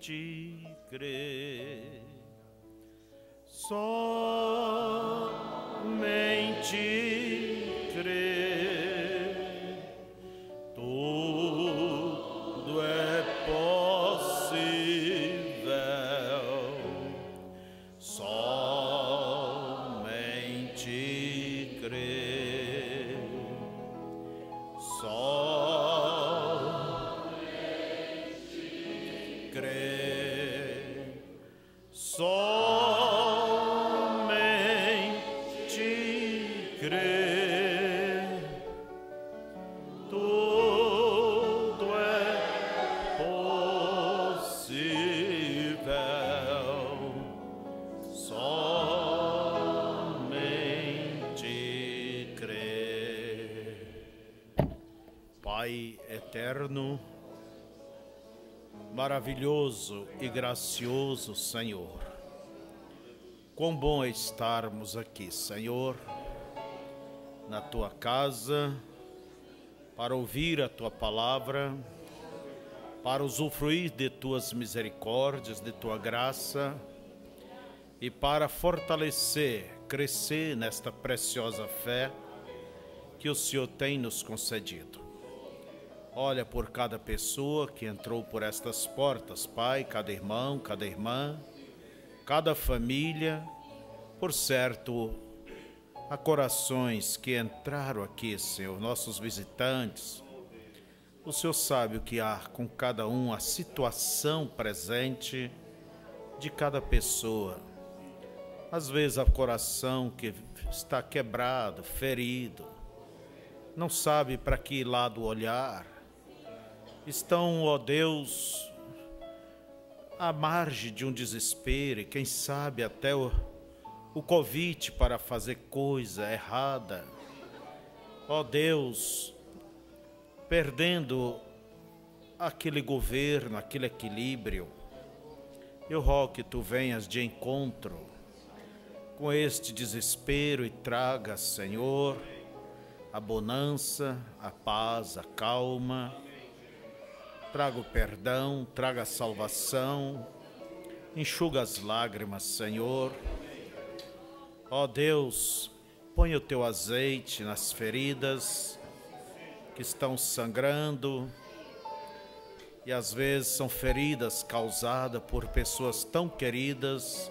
somente crer, somente crer, tudo é possível, somente crer, somente crer, somente crer, tudo é possível, somente crer. Pai eterno, maravilhoso e gracioso Senhor, quão bom é estarmos aqui, Senhor, na Tua casa, para ouvir a Tua palavra, para usufruir de Tuas misericórdias, de Tua graça e para fortalecer, crescer nesta preciosa fé que o Senhor tem nos concedido. Olha por cada pessoa que entrou por estas portas, Pai, cada irmão, cada irmã, cada família, por certo, há corações que entraram aqui, Senhor, nossos visitantes. O Senhor sabe o que há com cada um, a situação presente de cada pessoa. Às vezes há coração que está quebrado, ferido, não sabe para que lado olhar. Estão, ó Deus, à margem de um desespero e quem sabe até o convite para fazer coisa errada. Ó Deus, perdendo aquele governo, aquele equilíbrio. Eu rogo que Tu venhas de encontro com este desespero e traga, Senhor, a bonança, a paz, a calma. Traga o perdão, traga a salvação, enxuga as lágrimas, Senhor. Ó Deus, põe o Teu azeite nas feridas que estão sangrando e às vezes são feridas causadas por pessoas tão queridas,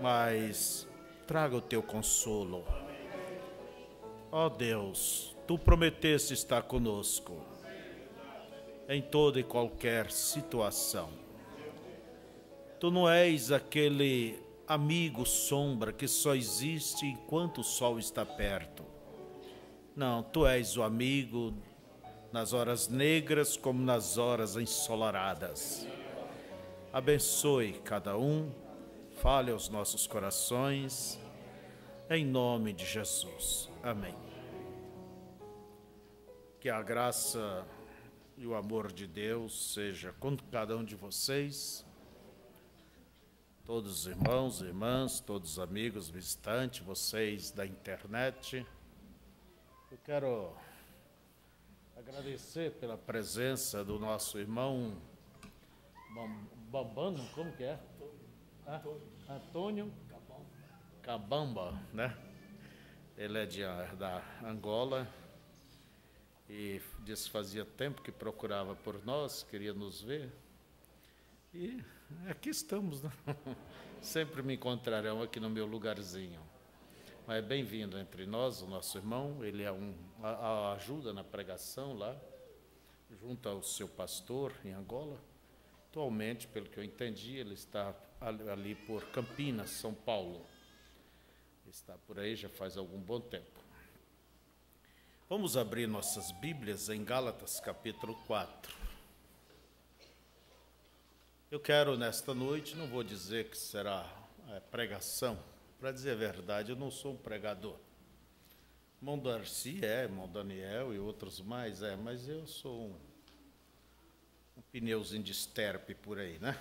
mas traga o Teu consolo. Ó Deus, Tu prometeste estar conosco em toda e qualquer situação. Tu não és aquele amigo sombra que só existe enquanto o sol está perto. Não, Tu és o amigo nas horas negras como nas horas ensolaradas. Abençoe cada um, fale aos nossos corações, em nome de Jesus. Amém. Que a graça e o amor de Deus seja com cada um de vocês, todos os irmãos, irmãs, todos os amigos, visitantes, vocês da internet. Eu quero agradecer pela presença do nosso irmão Bambano, como que é? Antônio Cabamba, né? Ele é da Angola. E disse que fazia tempo que procurava por nós, queria nos ver. E aqui estamos, né? Sempre me encontrarão aqui no meu lugarzinho. Mas bem-vindo entre nós, o nosso irmão. Ele ajuda na pregação lá, junto ao seu pastor em Angola. Atualmente, pelo que eu entendi, ele está ali por Campinas, São Paulo. Está por aí já faz algum bom tempo. Vamos abrir nossas Bíblias em Gálatas, capítulo 4. Eu quero, nesta noite, não vou dizer que será pregação. Para dizer a verdade, eu não sou um pregador. Irmão Darcy irmão Daniel e outros mais, mas eu sou um pneuzinho de esterpe por aí, né?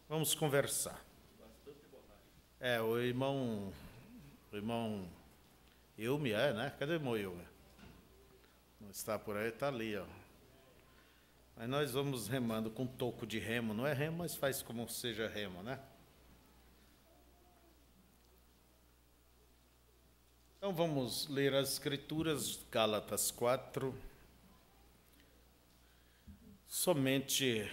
Vamos conversar. O irmão Ilme, né? Cadê o irmão Ilme? Não está por aí, está ali, ó. Mas nós vamos remando com toco de remo. Não é remo, mas faz como seja remo, né? Então vamos ler as Escrituras, Gálatas 4. Somente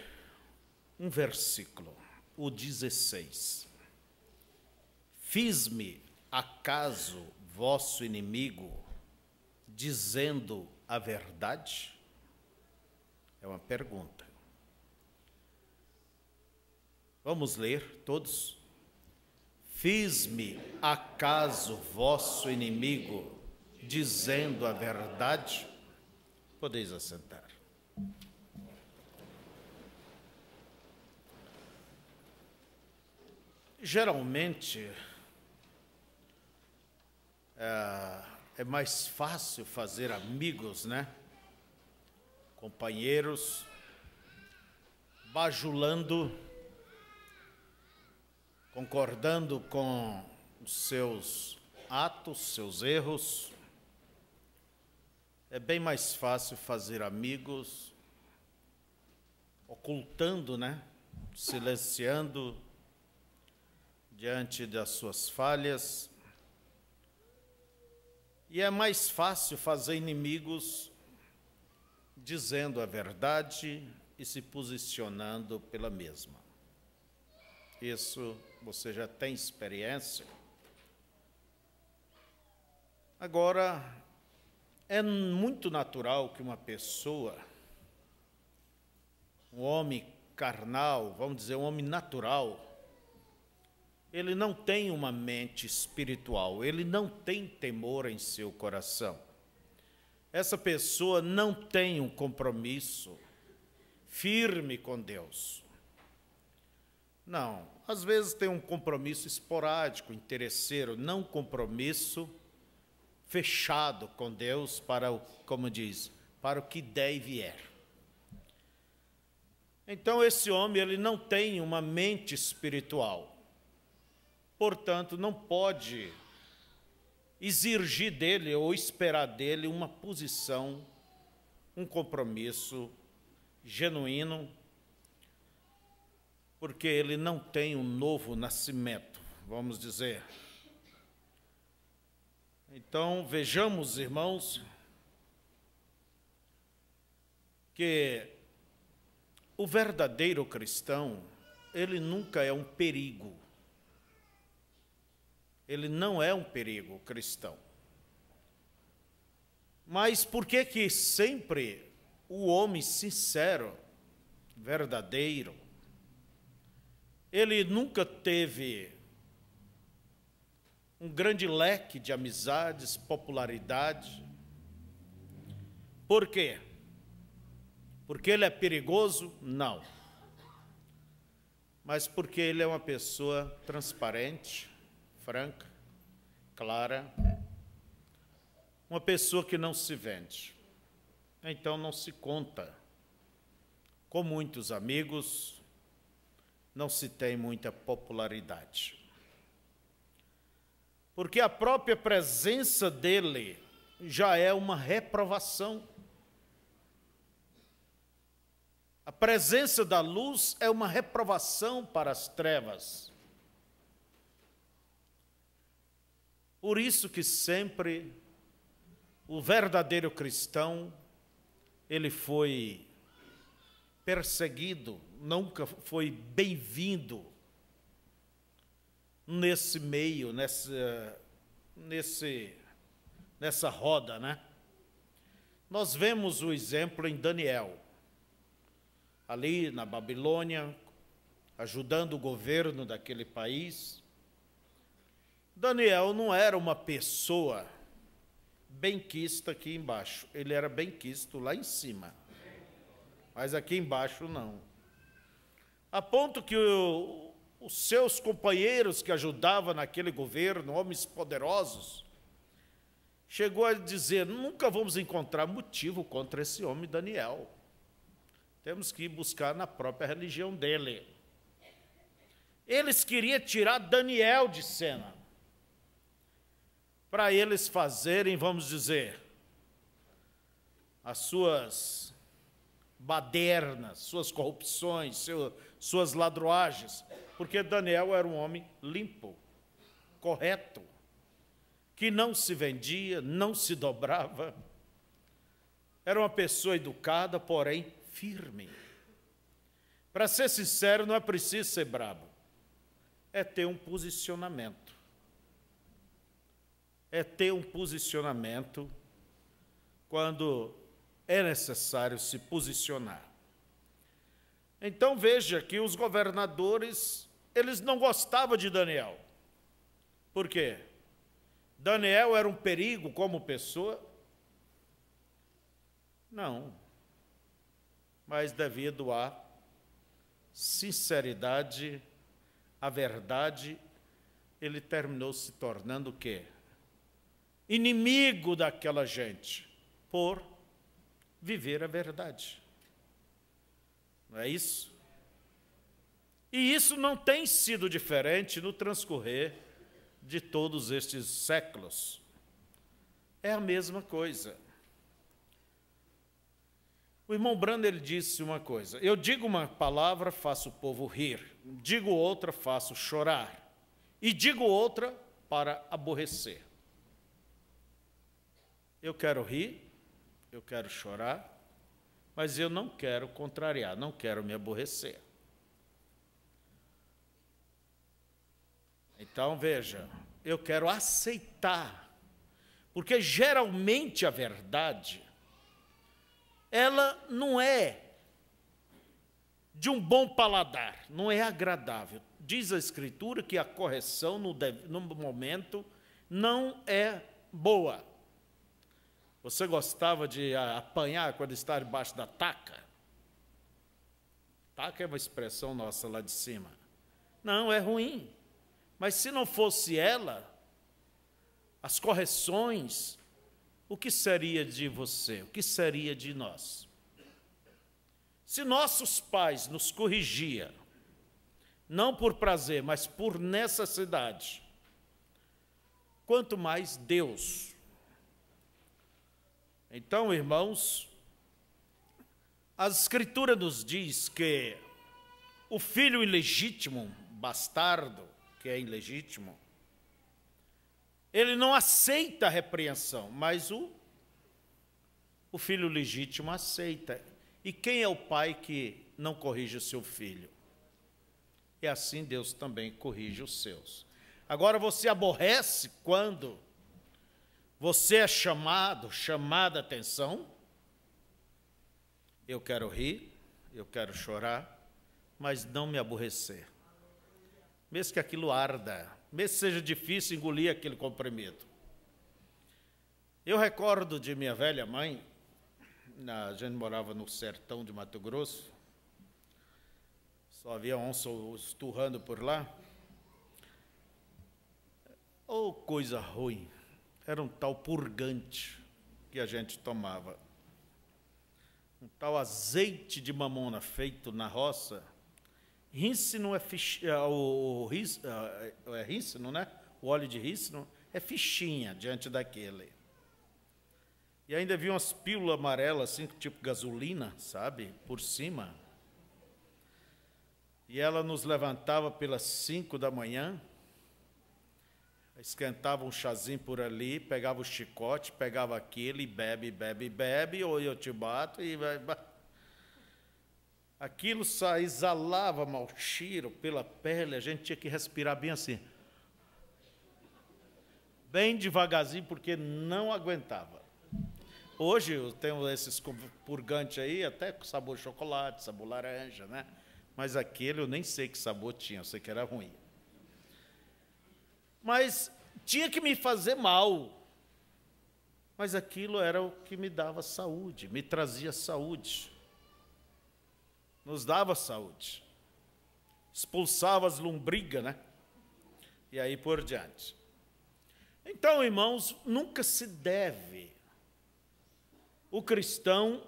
um versículo, o 16. Fiz-me acaso vosso inimigo, dizendo a verdade? É uma pergunta. Vamos ler todos? Fiz-me acaso vosso inimigo, dizendo a verdade? Podeis assentar. Geralmente, é mais fácil fazer amigos, né? Companheiros, bajulando, concordando com os seus atos, seus erros. É bem mais fácil fazer amigos, ocultando, né? Silenciando diante das suas falhas. E é mais fácil fazer inimigos dizendo a verdade e se posicionando pela mesma. Isso você já tem experiência. Agora, é muito natural que uma pessoa, um homem carnal, vamos dizer, um homem natural, ele não tem uma mente espiritual, ele não tem temor em seu coração. Essa pessoa não tem um compromisso firme com Deus. Não, às vezes tem um compromisso esporádico, interesseiro, não um compromisso fechado com Deus para, como diz, para o que der e vier. Então esse homem, ele não tem uma mente espiritual. Portanto, não pode exigir dele ou esperar dele uma posição, um compromisso genuíno, porque ele não tem um novo nascimento, vamos dizer. Então, vejamos, irmãos, que o verdadeiro cristão, ele nunca é um perigo. Ele não é um perigo cristão. Mas por que que sempre o homem sincero, verdadeiro, ele nunca teve um grande leque de amizades, popularidade? Por quê? Porque ele é perigoso? Não. Mas porque ele é uma pessoa transparente, franca, clara, uma pessoa que não se vende. Então não se conta com muitos amigos, não se tem muita popularidade. Porque a própria presença dele já é uma reprovação. A presença da luz é uma reprovação para as trevas. Por isso que sempre o verdadeiro cristão, ele foi perseguido, nunca foi bem-vindo nesse meio, nessa roda, né? Nós vemos o exemplo em Daniel, ali na Babilônia, ajudando o governo daquele país. Daniel não era uma pessoa benquista aqui embaixo, ele era benquisto lá em cima, mas aqui embaixo não. A ponto que os seus companheiros que ajudavam naquele governo, homens poderosos, chegou a dizer: nunca vamos encontrar motivo contra esse homem Daniel. Temos que ir buscar na própria religião dele. Eles queriam tirar Daniel de cena, para eles fazerem, vamos dizer, as suas badernas, suas corrupções, suas ladroagens, porque Daniel era um homem limpo, correto, que não se vendia, não se dobrava. Era uma pessoa educada, porém firme. Para ser sincero, não é preciso ser brabo, é ter um posicionamento. É ter um posicionamento quando é necessário se posicionar. Então veja que os governadores, eles não gostavam de Daniel. Por quê? Daniel era um perigo como pessoa? Não. Mas devido à sinceridade, à verdade, ele terminou se tornando o quê? Inimigo daquela gente, por viver a verdade. Não é isso? E isso não tem sido diferente no transcorrer de todos estes séculos. É a mesma coisa. O irmão Brando, ele disse uma coisa: eu digo uma palavra, faço o povo rir, digo outra, faço chorar, e digo outra para aborrecer. Eu quero rir, eu quero chorar, mas eu não quero contrariar, não quero me aborrecer. Então, veja, eu quero aceitar, porque geralmente a verdade, ela não é de um bom paladar, não é agradável. Diz a Escritura que a correção no momento não é boa. Você gostava de apanhar quando estava debaixo da taca? Taca é uma expressão nossa lá de cima. Não, é ruim. Mas se não fosse ela, as correções, o que seria de você? O que seria de nós? Se nossos pais nos corrigiam, não por prazer, mas por necessidade, quanto mais Deus. Então, irmãos, a Escritura nos diz que o filho ilegítimo, bastardo, que é ilegítimo, ele não aceita a repreensão, mas o filho legítimo aceita. E quem é o pai que não corrige o seu filho? E assim Deus também corrige os seus. Agora, você aborrece quando você é chamada a atenção? Eu quero rir, eu quero chorar, mas não me aborrecer. Mesmo que aquilo arda, mesmo que seja difícil engolir aquele comprimido. Eu recordo de minha velha mãe, a gente morava no sertão de Mato Grosso, só havia onça esturrando por lá. Oh, coisa ruim! Era um tal purgante que a gente tomava. Um tal azeite de mamona feito na roça. Rícino é rícino, né? O óleo de rícino é fichinha diante daquele. E ainda havia umas pílulas amarelas, assim, tipo gasolina, sabe? Por cima. E ela nos levantava pelas 5 da manhã, esquentava um chazinho por ali, pegava o chicote, pegava aquilo e bebe, ou eu te bato e vai. Aquilo exalava mau cheiro pela pele, a gente tinha que respirar bem assim, bem devagarzinho, porque não aguentava. Hoje eu tenho esses purgantes aí, até com sabor chocolate, sabor laranja, né? Mas aquele eu nem sei que sabor tinha, eu sei que era ruim. Mas tinha que me fazer mal. Mas aquilo era o que me dava saúde, me trazia saúde. Nos dava saúde. Expulsava as lombrigas, né? E aí por diante. Então, irmãos, nunca se deve. O cristão,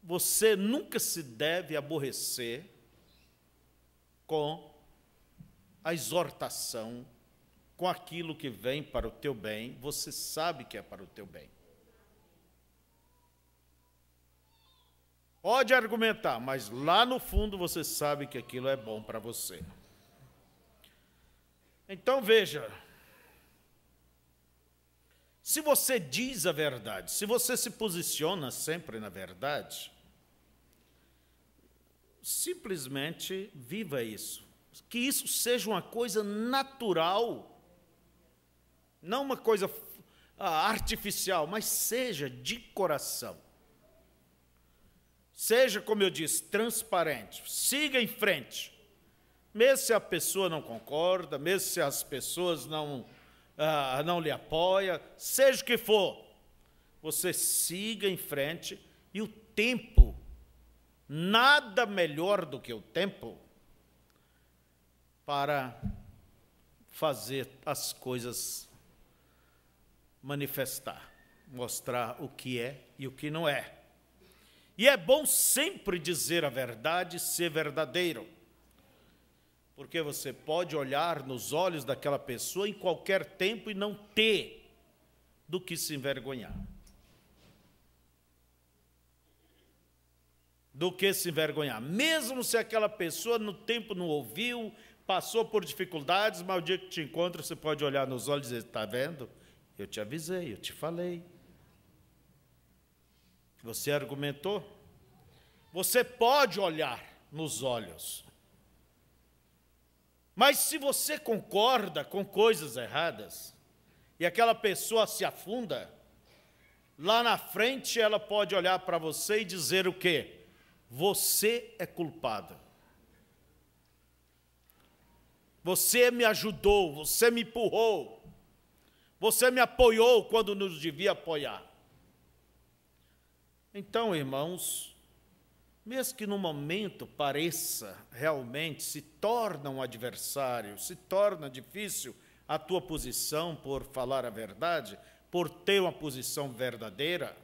você nunca se deve aborrecer com a exortação, com aquilo que vem para o teu bem, você sabe que é para o teu bem. Pode argumentar, mas lá no fundo você sabe que aquilo é bom para você. Então veja, se você diz a verdade, se você se posiciona sempre na verdade, simplesmente viva isso. Que isso seja uma coisa natural, não uma coisa artificial, mas seja de coração. Seja, como eu disse, transparente, siga em frente. Mesmo se a pessoa não concorda, mesmo se as pessoas não lhe apoiam, seja o que for, você siga em frente e o tempo, nada melhor do que o tempo para fazer as coisas manifestar, mostrar o que é e o que não é. E é bom sempre dizer a verdade, ser verdadeiro, porque você pode olhar nos olhos daquela pessoa em qualquer tempo e não ter do que se envergonhar. Do que se envergonhar. Mesmo se aquela pessoa no tempo não ouviu, passou por dificuldades, mas o dia que te encontra, você pode olhar nos olhos e dizer, está vendo? Eu te avisei, eu te falei. Você argumentou? Você pode olhar nos olhos. Mas se você concorda com coisas erradas, e aquela pessoa se afunda, lá na frente ela pode olhar para você e dizer o quê? Você é culpado. Você me ajudou, você me empurrou, você me apoiou quando nos devia apoiar. Então, irmãos, mesmo que no momento pareça realmente, se torna um adversário, se torna difícil a tua posição por falar a verdade, por ter uma posição verdadeira,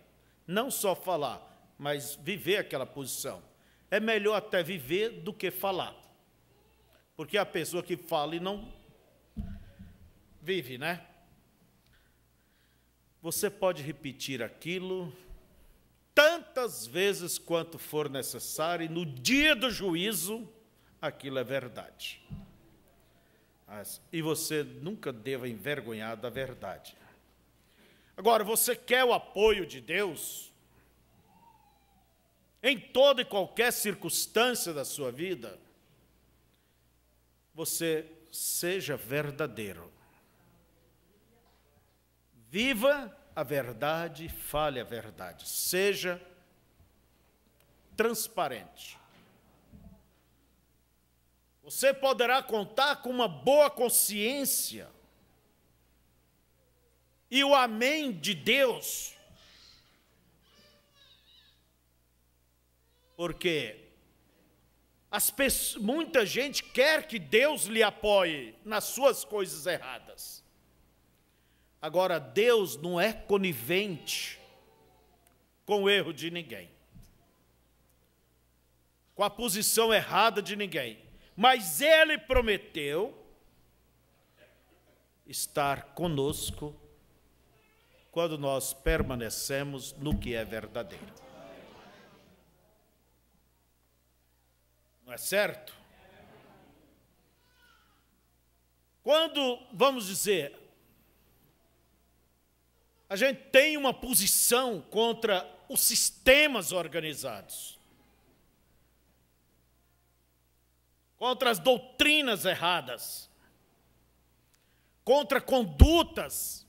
não só falar, mas viver aquela posição. É melhor até viver do que falar. Porque a pessoa que fala e não vive, né? Você pode repetir aquilo tantas vezes quanto for necessário, e no dia do juízo, aquilo é verdade. E você nunca deva envergonhar da verdade. Agora, você quer o apoio de Deus em toda e qualquer circunstância da sua vida? Você seja verdadeiro. Viva a verdade, fale a verdade. Seja transparente. Você poderá contar com uma boa consciência e o amém de Deus, porque muita gente quer que Deus lhe apoie nas suas coisas erradas. Agora, Deus não é conivente com o erro de ninguém, com a posição errada de ninguém, mas Ele prometeu estar conosco quando nós permanecemos no que é verdadeiro. Não é certo? Quando, vamos dizer, a gente tem uma posição contra os sistemas organizados, contra as doutrinas erradas, contra condutas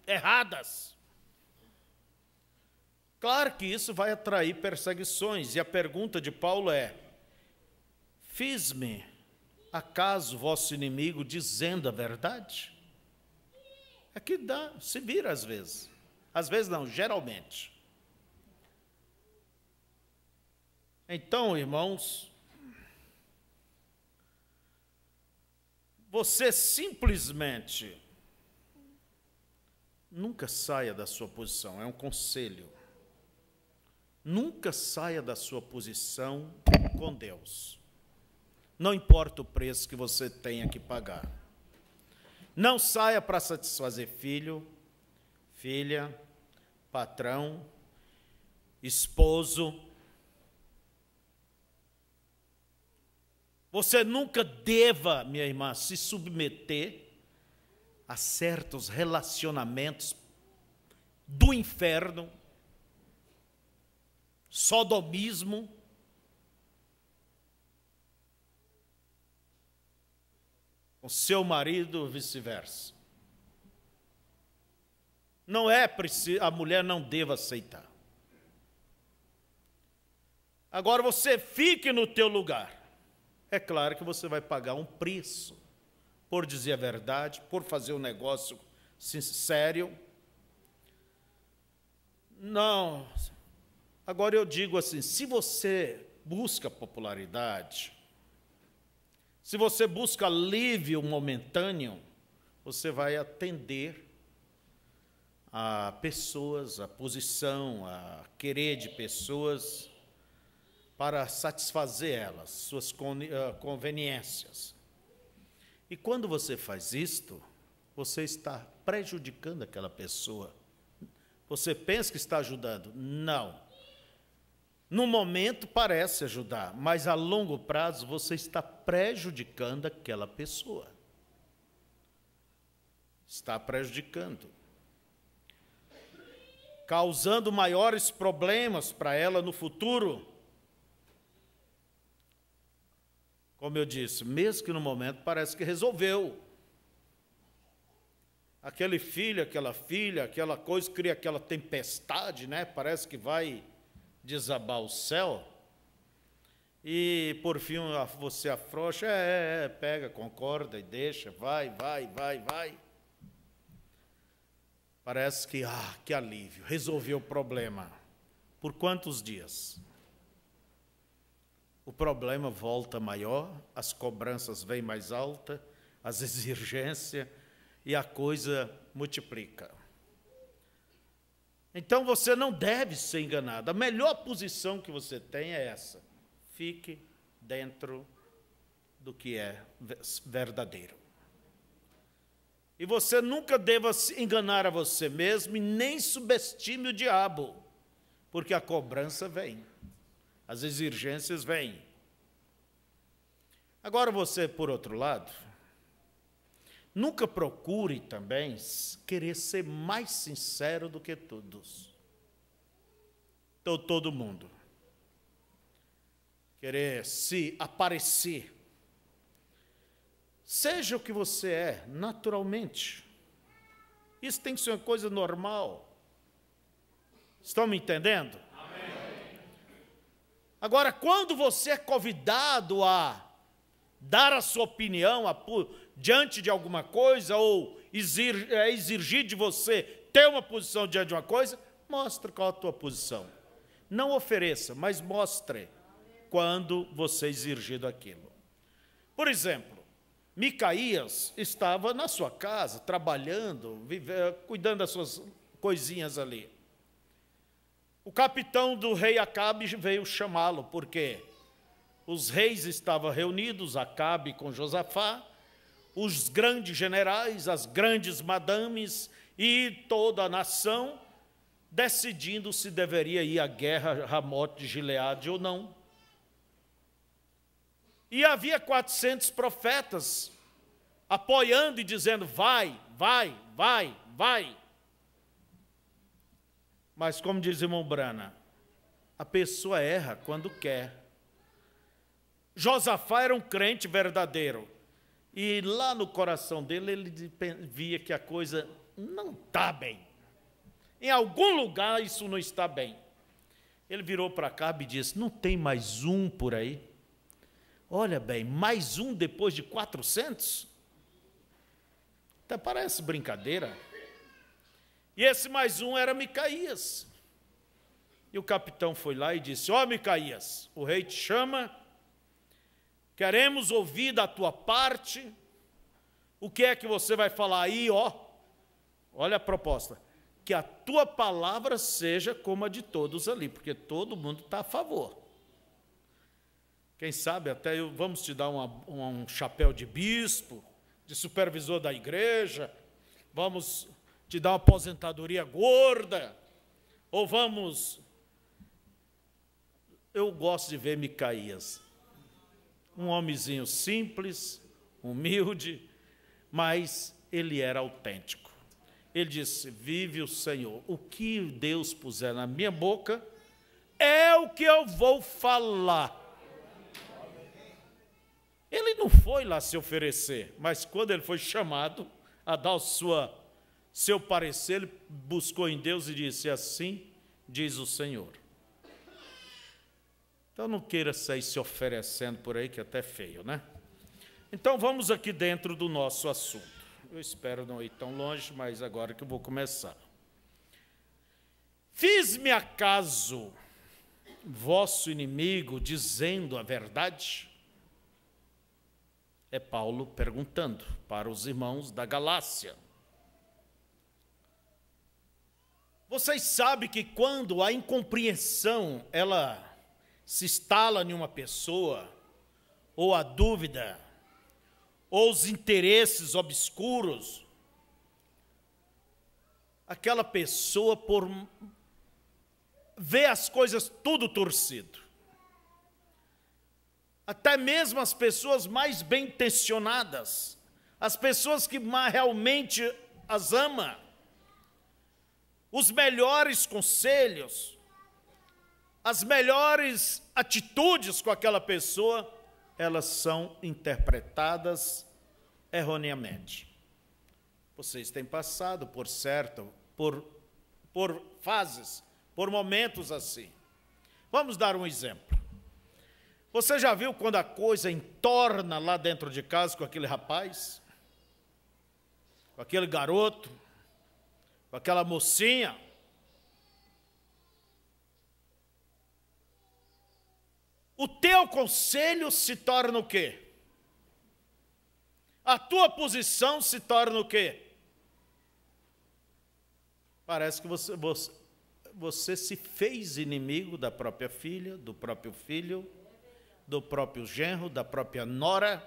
erradas. Claro que isso vai atrair perseguições, e a pergunta de Paulo é: fiz-me acaso vosso inimigo dizendo a verdade? É que dá, se vira às vezes não, geralmente. Então, irmãos, você simplesmente nunca saia da sua posição, é um conselho. Nunca saia da sua posição com Deus. Não importa o preço que você tenha que pagar. Não saia para satisfazer filho, filha, patrão, esposo. Você nunca deva, minha irmã, se submeter a certos relacionamentos do inferno, sodomismo, com seu marido, vice-versa. Não é preciso, a mulher não deva aceitar. Agora você fique no teu lugar. É claro que você vai pagar um preço por dizer a verdade, por fazer um negócio sério. Não. Agora eu digo assim, se você busca popularidade, se você busca alívio momentâneo, você vai atender a pessoas, a posição, a querer de pessoas para satisfazer elas, suas conveniências. E quando você faz isto, você está prejudicando aquela pessoa. Você pensa que está ajudando? Não. No momento parece ajudar, mas a longo prazo você está prejudicando aquela pessoa. Está prejudicando. Causando maiores problemas para ela no futuro. Como eu disse, mesmo que no momento parece que resolveu. Aquele filho, aquela filha, aquela coisa, cria aquela tempestade, né? Parece que vai desabar o céu. E, por fim, você afrouxa, pega, concorda e deixa, vai. Parece que alívio, resolveu o problema. Por quantos dias? O problema volta maior, as cobranças vêm mais altas, as exigências, e a coisa multiplica. Então você não deve ser enganado. A melhor posição que você tem é essa. Fique dentro do que é verdadeiro. E você nunca deva enganar a você mesmo e nem subestime o diabo, porque a cobrança vem. As exigências vêm. Agora você, por outro lado, nunca procure também querer ser mais sincero do que todos. Todo mundo. Querer se aparecer. Seja o que você é, naturalmente. Isso tem que ser uma coisa normal. Estão me entendendo? Agora, quando você é convidado a dar a sua opinião diante de alguma coisa, ou exigir de você ter uma posição diante de uma coisa, mostre qual a tua posição. Não ofereça, mas mostre quando você exigir daquilo. Por exemplo, Micaías estava na sua casa, trabalhando, cuidando das suas coisinhas ali. O capitão do rei Acabe veio chamá-lo, porque os reis estavam reunidos, Acabe com Josafá, os grandes generais, as grandes madames e toda a nação, decidindo se deveria ir à guerra Ramote de Gileade ou não. E havia 400 profetas apoiando e dizendo, vai. Mas, como diz o irmão Brana, a pessoa erra quando quer. Josafá era um crente verdadeiro. E lá no coração dele, ele via que a coisa não está bem. Em algum lugar isso não está bem. Ele virou para Acabe e disse, não tem mais um por aí? Olha bem, mais um depois de 400? Até parece brincadeira. E esse mais um era Micaías. E o capitão foi lá e disse, Micaías, o rei te chama, queremos ouvir da tua parte, o que é que você vai falar aí, olha a proposta, que a tua palavra seja como a de todos ali, porque todo mundo está a favor. Quem sabe até vamos te dar um chapéu de bispo, de supervisor da igreja, vamos te dar uma aposentadoria gorda, ou vamos... Eu gosto de ver Micaías. Um homenzinho simples, humilde, mas ele era autêntico. Ele disse: vive o Senhor, o que Deus puser na minha boca é o que eu vou falar. Ele não foi lá se oferecer, mas quando ele foi chamado a dar seu parecer, ele buscou em Deus e disse: assim diz o Senhor. Então não queira sair se oferecendo por aí, que é até feio, né? Então vamos aqui dentro do nosso assunto. Eu espero não ir tão longe, mas agora que eu vou começar. Fiz-me acaso vosso inimigo dizendo a verdade? É Paulo perguntando para os irmãos da Galácia. Vocês sabem que quando a incompreensão, ela se instala em uma pessoa, ou a dúvida, ou os interesses obscuros, aquela pessoa vê as coisas tudo torcido. Até mesmo as pessoas mais bem intencionadas, as pessoas que realmente as ama, os melhores conselhos, as melhores atitudes com aquela pessoa, elas são interpretadas erroneamente. Vocês têm passado, por certo, por fases, por momentos assim. Vamos dar um exemplo. Você já viu quando a coisa entorna lá dentro de casa com aquele rapaz? Com aquele garoto? Com aquela mocinha? O teu conselho se torna o quê? A tua posição se torna o quê? Parece que você se fez inimigo da própria filha, do próprio filho, do próprio genro, da própria nora,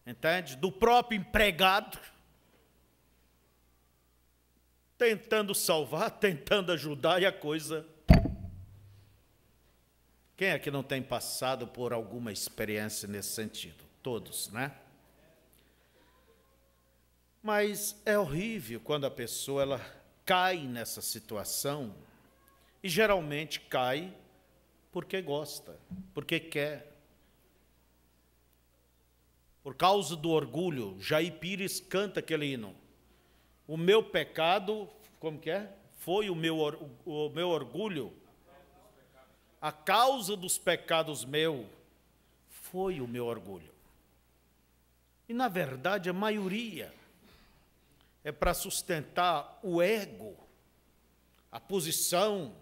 entende? Do próprio empregado, tentando salvar, tentando ajudar, e a coisa... Quem é que não tem passado por alguma experiência nesse sentido? Todos, né? Mas é horrível quando a pessoa ela cai nessa situação, e geralmente cai porque gosta, porque quer. Por causa do orgulho, Jair Pires canta aquele hino. O meu pecado, como que é? Foi o meu orgulho. A causa dos pecados meu foi o meu orgulho. E, na verdade, a maioria é para sustentar o ego, a posição,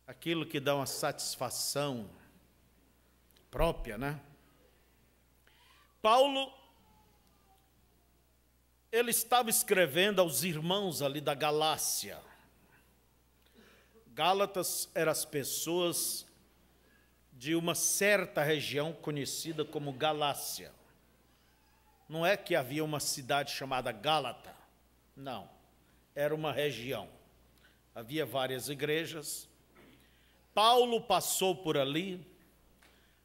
aquilo que dá uma satisfação própria, né? Paulo, ele estava escrevendo aos irmãos ali da Galácia. Gálatas eram as pessoas de uma certa região conhecida como Galácia. Não é que havia uma cidade chamada Gálata, não. Era uma região. Havia várias igrejas. Paulo passou por ali,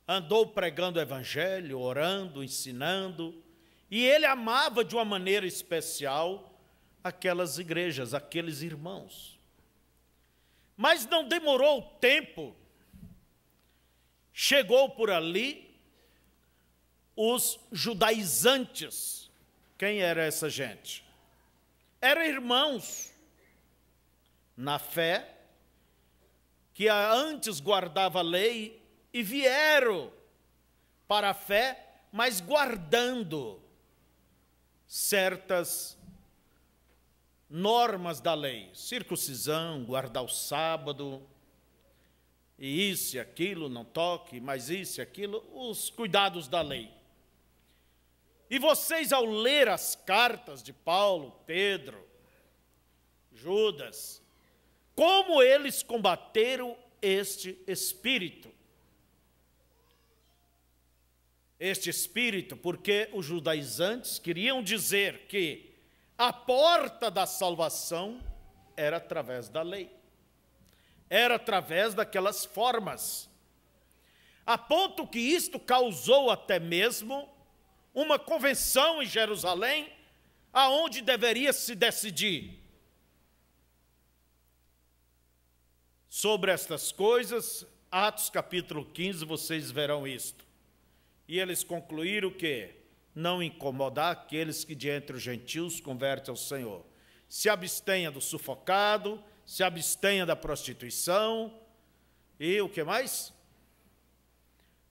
andou pregando o evangelho, orando, ensinando, e ele amava de uma maneira especial aquelas igrejas, aqueles irmãos. Mas não demorou tempo, chegou por ali os judaizantes. Quem era essa gente? Eram irmãos na fé, que antes guardava a lei e vieram para a fé, mas guardando certas normas da lei, circuncisão, guardar o sábado, e isso e aquilo, não toque, mas isso e aquilo, os cuidados da lei. E vocês, ao ler as cartas de Paulo, Pedro, Judas, como eles combateram este espírito? Este espírito, porque os judaizantes queriam dizer que a porta da salvação era através da lei. era através daquelas formas. A ponto que isto causou até mesmo uma convenção em Jerusalém, aonde deveria se decidir sobre estas coisas. Atos capítulo 15, vocês verão isto. E eles concluíram que não incomodar aqueles que de entre os gentios convertem ao Senhor. Se abstenha do sufocado, se abstenha da prostituição, e o que mais?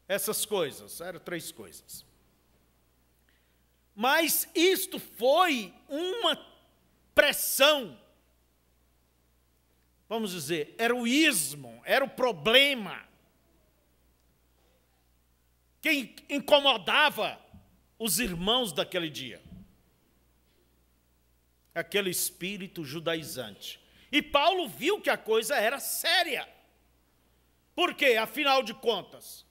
Essas coisas, eram 3 coisas. Mas isto foi uma pressão, vamos dizer, era o ismo, era o problema que incomodava os irmãos daquele dia. Aquele espírito judaizante. E Paulo viu que a coisa era séria. Por quê? Afinal de contas,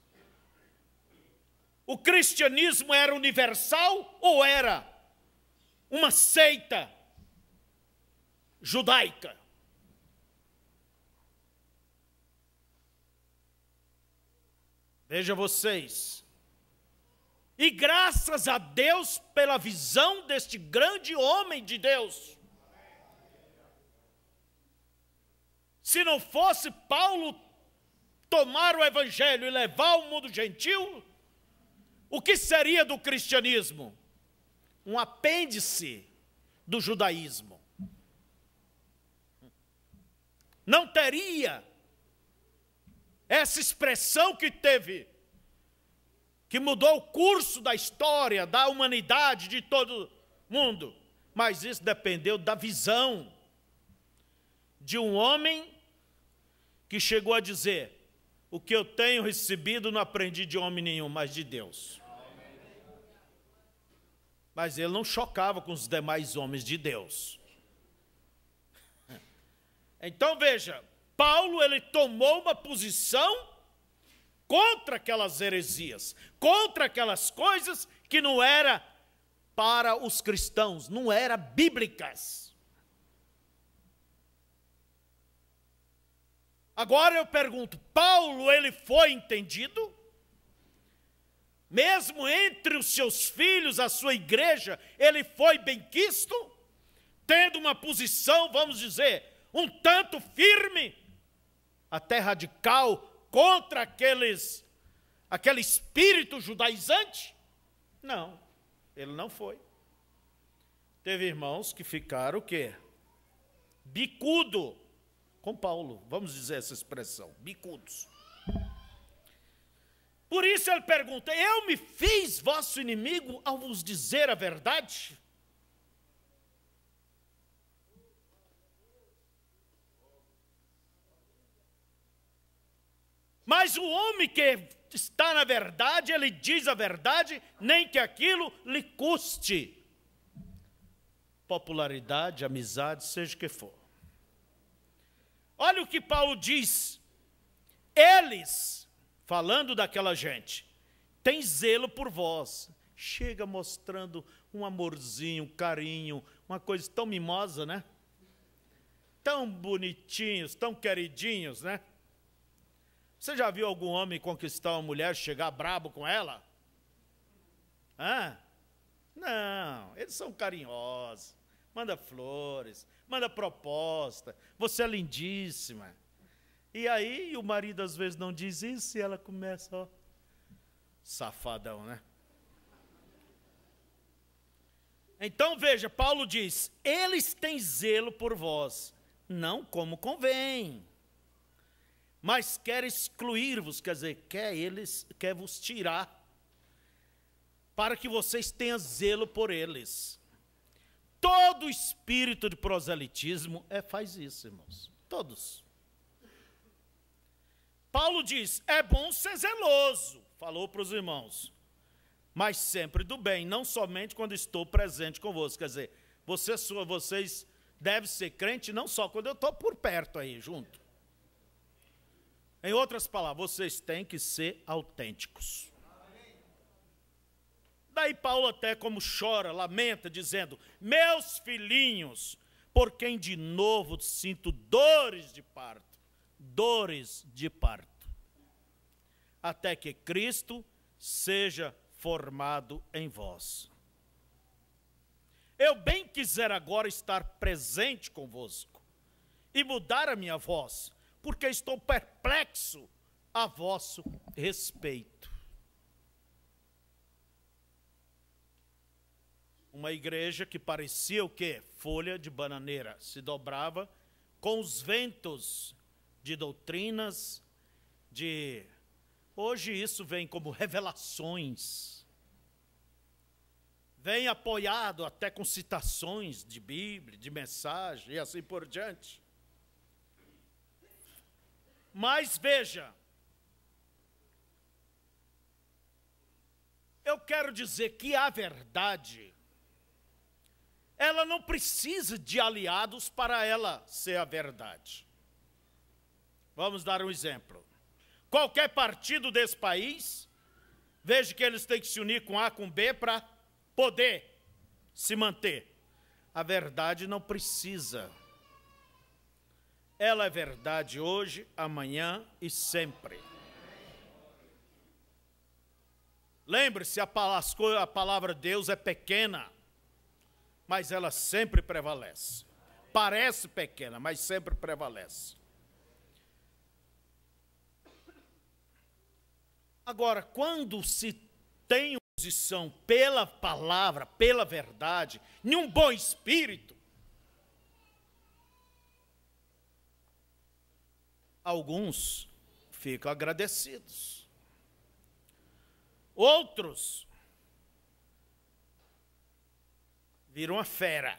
o cristianismo era universal ou era uma seita judaica? Veja vocês. E graças a Deus pela visão deste grande homem de Deus. Se não fosse Paulo tomar o evangelho e levar ao mundo gentil, o que seria do cristianismo? Um apêndice do judaísmo. Não teria essa expressão que teve, que mudou o curso da história, da humanidade, de todo mundo. Mas isso dependeu da visão de um homem que chegou a dizer: o que eu tenho recebido não aprendi de homem nenhum, mas de Deus. Mas ele não chocava com os demais homens de Deus. Então veja, Paulo ele tomou uma posição contra aquelas heresias, contra aquelas coisas que não eram para os cristãos, não eram bíblicas. Agora eu pergunto, Paulo ele foi entendido? Mesmo entre os seus filhos, a sua igreja, ele foi benquisto? Tendo uma posição, vamos dizer, um tanto firme, até radical, contra aquele espírito judaizante? Não, ele não foi. Teve irmãos que ficaram o quê? Bicudo com Paulo, vamos dizer essa expressão, bicudos. Por isso ele pergunta: eu me fiz vosso inimigo ao vos dizer a verdade? Mas o homem que está na verdade, ele diz a verdade, nem que aquilo lhe custe popularidade, amizade, seja o que for. Olha o que Paulo diz. Eles, falando daquela gente, têm zelo por vós. Chega mostrando um amorzinho, um carinho, uma coisa tão mimosa, né? Tão bonitinhos, tão queridinhos, né? Você já viu algum homem conquistar uma mulher, chegar brabo com ela? Não, eles são carinhosos. Manda flores, manda proposta. Você é lindíssima. E aí o marido às vezes não diz isso e ela começa, ó, safadão, né? Então veja, Paulo diz: eles têm zelo por vós, não como convém, mas quer excluir-vos, quer dizer, quer vos tirar, para que vocês tenham zelo por eles. Todo espírito de proselitismo faz isso, irmãos, todos. Paulo diz: é bom ser zeloso, falou para os irmãos, mas sempre do bem, não somente quando estou presente convosco. Quer dizer, vocês devem ser crente não só quando eu estou por perto aí, junto. Em outras palavras, vocês têm que ser autênticos. Daí Paulo até como chora, lamenta, dizendo: meus filhinhos, por quem de novo sinto dores de parto. dores de parto, até que Cristo seja formado em vós. Eu bem quiser agora estar presente convosco e mudar a minha voz, porque estou perplexo a vosso respeito. Uma igreja que parecia o quê? Folha de bananeira, se dobrava com os ventos de doutrinas, hoje isso vem como revelações, vem apoiado até com citações de Bíblia, de mensagem e assim por diante. Mas veja, eu quero dizer que a verdade, ela não precisa de aliados para ela ser a verdade. Vamos dar um exemplo. Qualquer partido desse país, veja que eles têm que se unir com A, com B, para poder se manter. A verdade não precisa. Ela é verdade hoje, amanhã e sempre. Lembre-se, a palavra de Deus é pequena, mas ela sempre prevalece. Parece pequena, mas sempre prevalece. Agora, quando se tem oposição pela palavra, pela verdade, em um bom espírito, alguns ficam agradecidos. Outros viram uma fera.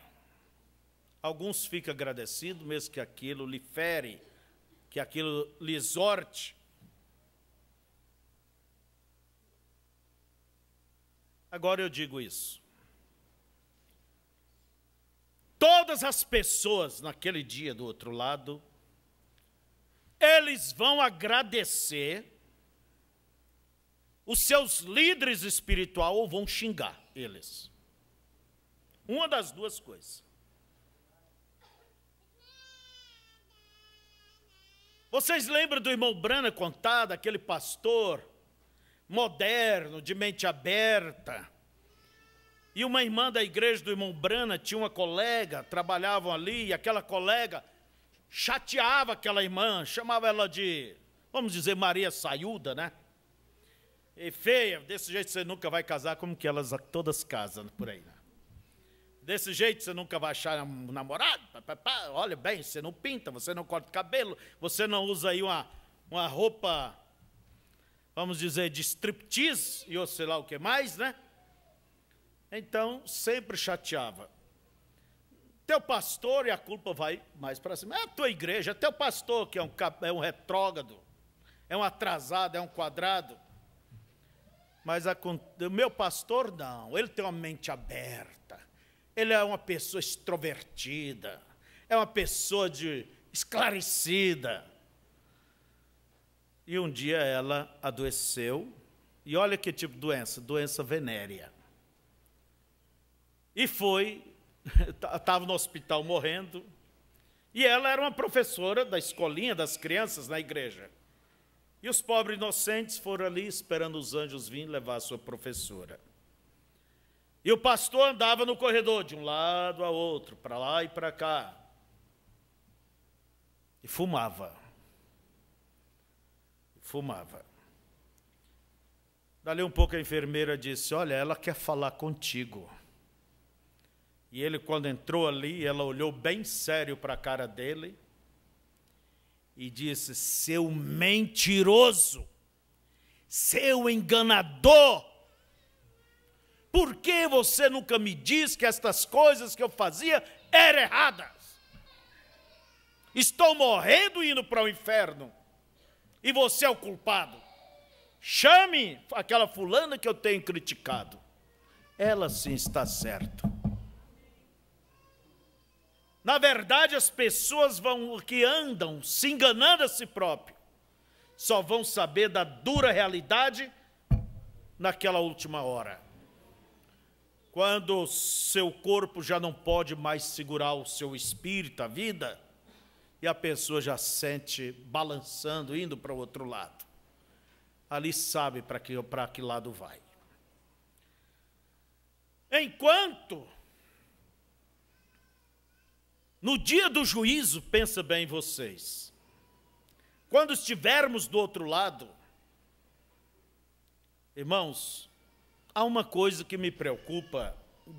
Alguns ficam agradecidos, mesmo que aquilo lhe fere, que aquilo lhe exorte. Agora eu digo isso. Todas as pessoas naquele dia do outro lado, eles vão agradecer os seus líderes espirituais ou vão xingar eles. Uma das duas coisas. Vocês lembram do irmão Brana contar, daquele pastor moderno, de mente aberta? E uma irmã da igreja do irmão Brana tinha uma colega, trabalhavam ali, e aquela colega chateava aquela irmã, chamava ela de, vamos dizer, Maria Saiuda, né? E feia, desse jeito você nunca vai casar, como que elas todas casam por aí, né? Desse jeito você nunca vai achar um namorado, olha bem, você não pinta, você não corta o cabelo, você não usa aí uma roupa, vamos dizer, de striptease e ou sei lá o que mais, né? Então, sempre chateava. Teu pastor, e a culpa vai mais para cima, é a tua igreja, é teu pastor que é um retrógrado, é um atrasado, é um quadrado. Mas o meu pastor não, ele tem uma mente aberta, ele é uma pessoa extrovertida, é uma pessoa esclarecida. E um dia ela adoeceu, e olha que tipo de doença, doença venérea. E estava no hospital morrendo, e ela era uma professora da escolinha das crianças na igreja. E os pobres inocentes foram ali esperando os anjos virem levar a sua professora. E o pastor andava no corredor, de um lado a outro, para lá e para cá. E fumava. Fumava. Dali um pouco a enfermeira disse, olha, ela quer falar contigo. E ele, quando entrou ali, ela olhou bem sério para a cara dele e disse, seu mentiroso, seu enganador, por que você nunca me disse que estas coisas que eu fazia eram erradas? Estou morrendo e indo para o inferno, e você é o culpado. Chame aquela fulana que eu tenho criticado. Ela sim está certa. Na verdade, as pessoas que andam se enganando a si próprio, só vão saber da dura realidade naquela última hora. Quando seu corpo já não pode mais segurar o seu espírito, a vida, e a pessoa já sente balançando, indo para o outro lado. Ali sabe para que lado vai. Enquanto, no dia do juízo, pensa bem vocês, quando estivermos do outro lado, irmãos, há uma coisa que me preocupa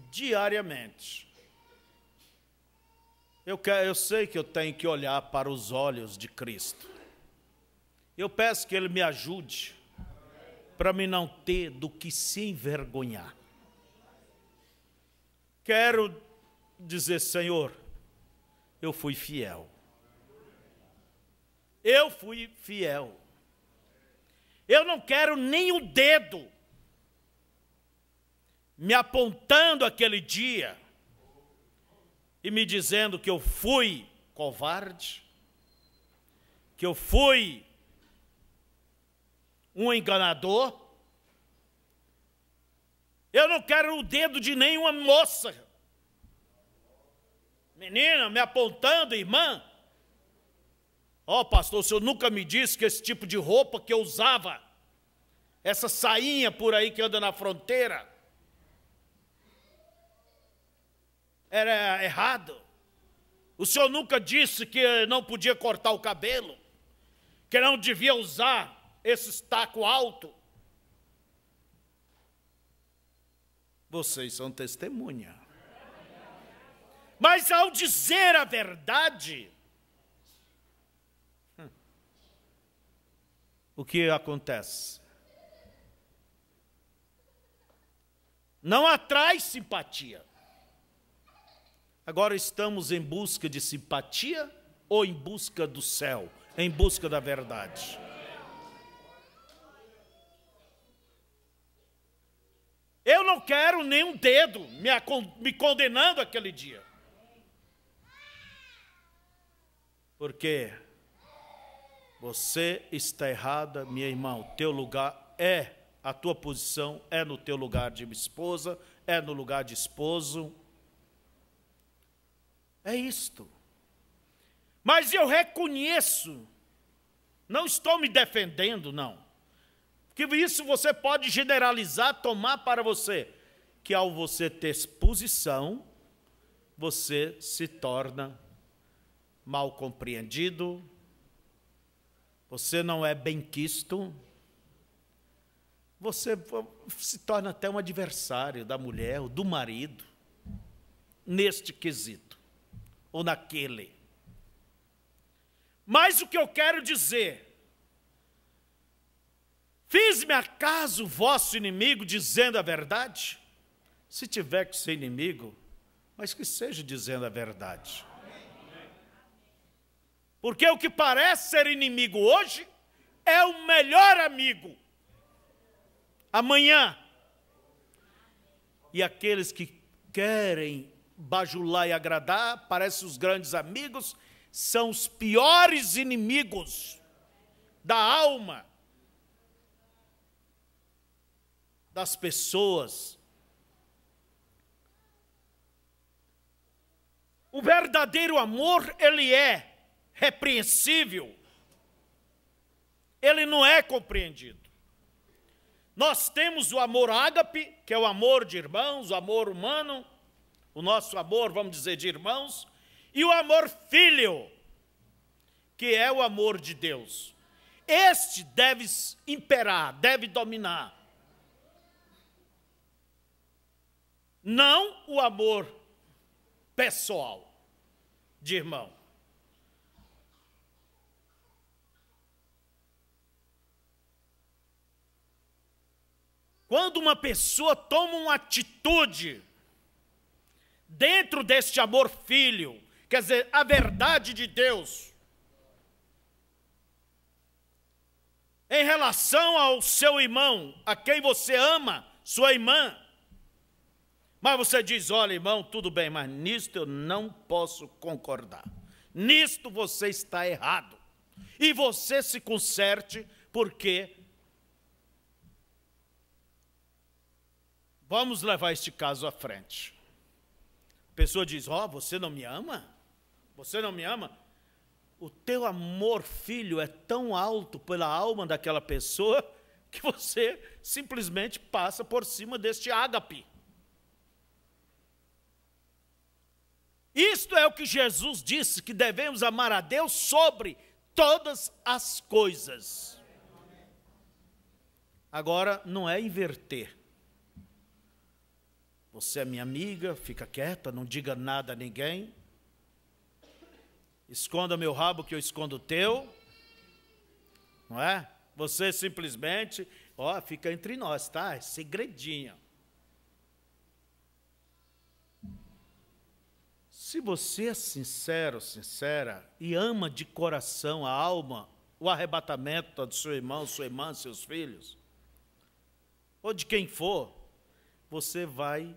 diariamente. Eu sei que eu tenho que olhar para os olhos de Cristo. Eu peço que Ele me ajude para me não ter do que se envergonhar. Quero dizer, Senhor, eu fui fiel. Eu fui fiel. Eu não quero nem o dedo me apontando aquele dia e me dizendo que eu fui covarde, que eu fui um enganador. Eu não quero o dedo de nenhuma moça, menina, me apontando, irmã. Ó, pastor, o senhor nunca me disse que esse tipo de roupa que eu usava, essa sainha por aí que anda na fronteira, era errado. O senhor nunca disse que não podia cortar o cabelo, que não devia usar esse taco alto. Vocês são testemunha. Mas ao dizer a verdade, o que acontece? Não atrai simpatia. Agora estamos em busca de simpatia ou em busca do céu, em busca da verdade? Eu não quero nenhum dedo me condenando aquele dia. Porque você está errada, minha irmã. O teu lugar a tua posição é no teu lugar de esposa, é no lugar de esposo. É isto. Mas eu reconheço, não estou me defendendo, não. Porque isso você pode generalizar, tomar para você, que ao você ter posição, você se torna mal compreendido, você não é benquisto, você se torna até um adversário da mulher ou do marido, neste quesito, ou naquele. Mas o que eu quero dizer, fiz-me acaso vosso inimigo dizendo a verdade? Se tiver que ser inimigo, mas que seja dizendo a verdade. Porque o que parece ser inimigo hoje é o melhor amigo amanhã. E aqueles que querem bajular e agradar, parecem os grandes amigos, são os piores inimigos da alma das pessoas. O verdadeiro amor, ele é repreensível, ele não é compreendido. Nós temos o amor ágape, que é o amor de irmãos, o amor humano, o nosso amor, vamos dizer, de irmãos, e o amor filho, que é o amor de Deus. Este deve imperar, deve dominar. Não o amor pessoal de irmão. Quando uma pessoa toma uma atitude dentro deste amor filho, quer dizer, a verdade de Deus, em relação ao seu irmão, a quem você ama, sua irmã, mas você diz, olha, irmão, tudo bem, mas nisto eu não posso concordar. Nisto você está errado. E você se conserte, porque vamos levar este caso à frente. A pessoa diz, você não me ama? Você não me ama? o teu amor, filho, é tão alto pela alma daquela pessoa que você simplesmente passa por cima deste ágape. Isto é o que Jesus disse, que devemos amar a Deus sobre todas as coisas. Agora, não é inverter. Você é minha amiga, fica quieta, não diga nada a ninguém. Esconda meu rabo que eu escondo o teu. Não é? Você simplesmente, fica entre nós, tá? É segredinho. Se você é sincero, sincera, e ama de coração a alma, o arrebatamento do seu irmão, sua irmã, seus filhos, ou de quem for, você vai